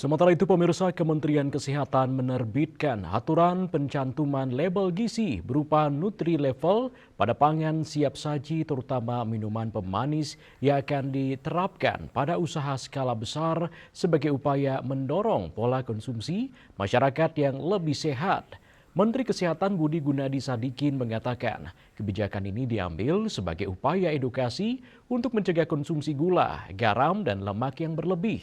Sementara itu, pemirsa, Kementerian Kesehatan menerbitkan aturan pencantuman label gizi berupa Nutri-Level pada pangan siap saji, terutama minuman pemanis yang akan diterapkan pada usaha skala besar sebagai upaya mendorong pola konsumsi masyarakat yang lebih sehat. Menteri Kesehatan Budi Gunadi Sadikin mengatakan kebijakan ini diambil sebagai upaya edukasi untuk mencegah konsumsi gula, garam, dan lemak yang berlebih.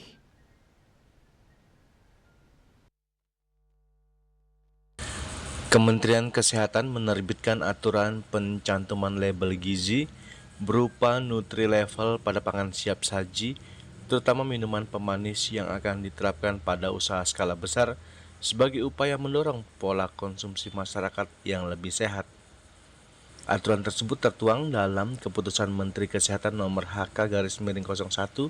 Kementerian Kesehatan menerbitkan aturan pencantuman label gizi berupa Nutri-Level pada pangan siap saji, terutama minuman pemanis yang akan diterapkan pada usaha skala besar sebagai upaya mendorong pola konsumsi masyarakat yang lebih sehat. Aturan tersebut tertuang dalam Keputusan Menteri Kesehatan Nomor HK-01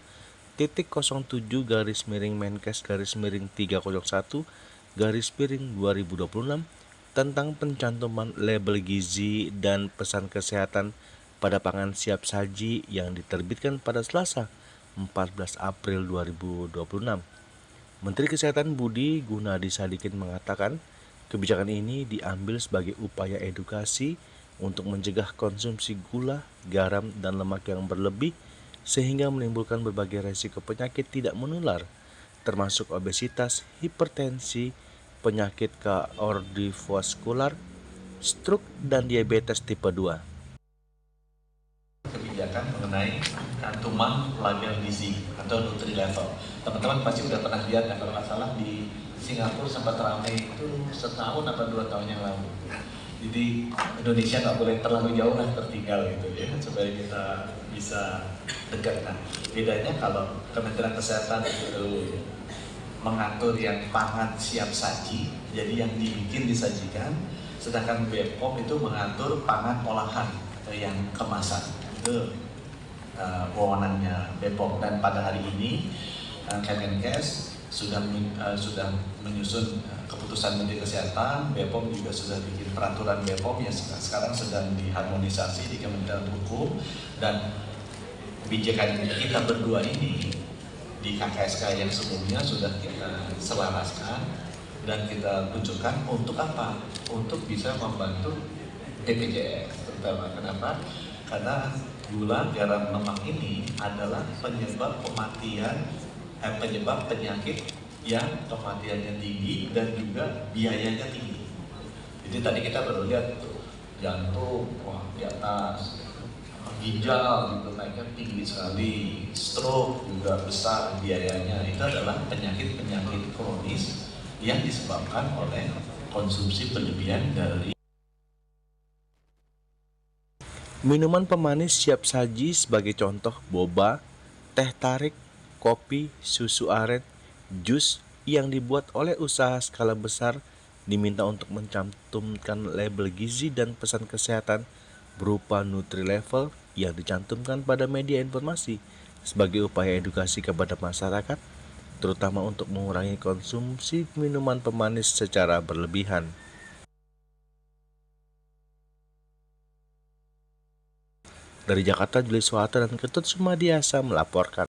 .07 garis miring Menkes garis miring 301 garis miring 2026 tentang pencantuman label gizi dan pesan kesehatan pada pangan siap saji yang diterbitkan pada Selasa 14 April 2026. Menteri Kesehatan Budi Gunadi Sadikin mengatakan kebijakan ini diambil sebagai upaya edukasi untuk mencegah konsumsi gula, garam, dan lemak yang berlebih sehingga menimbulkan berbagai resiko penyakit tidak menular, termasuk obesitas, hipertensi, penyakit kardiovaskular, stroke, dan diabetes tipe 2. Kebijakan mengenai cantuman label gizi atau Nutri-Level. Teman-teman pasti udah pernah lihat ya, kalau nggak salah di Singapura sempat ramai itu setahun atau 2 tahun yang lalu. Jadi Indonesia nggak boleh terlalu jauh lah tertinggal gitu ya, supaya kita bisa dekat. Nah, bedanya kalau Kementerian Kesehatan itu mengatur yang pangan siap saji, jadi yang dibikin disajikan, sedangkan BPOM itu mengatur pangan olahan atau yang kemasan. Itu wewenangnya BPOM, dan pada hari ini Kemenkes sudah menyusun keputusan Menteri Kesehatan. BPOM juga sudah bikin peraturan BPOM yang sekarang sedang diharmonisasi di Kementerian Hukum, dan kebijakan kita berdua ini di KKSK yang sebelumnya sudah kita selaraskan dan kita luncurkan untuk apa? Untuk bisa membantu BPJS terutama. Kenapa? Karena gula, garam, lemak ini adalah penyebab penyebab penyakit yang kematiannya tinggi dan juga biayanya tinggi. Jadi tadi kita baru lihat tuh, jantung wah di atas, ginjal gitu naiknya tinggi sekali, stroke juga besar biayanya. Itu adalah penyakit-penyakit kronis yang disebabkan oleh konsumsi berlebihan dari Minuman pemanis siap saji sebagai contoh boba, teh tarik, kopi, susu aren, jus yang dibuat oleh usaha skala besar diminta untuk mencantumkan label gizi dan pesan kesehatan berupa Nutri-Level yang dicantumkan pada media informasi sebagai upaya edukasi kepada masyarakat, terutama untuk mengurangi konsumsi minuman pemanis secara berlebihan. Dari Jakarta, Juli Suwata dan Ketut Sumadiasa melaporkan.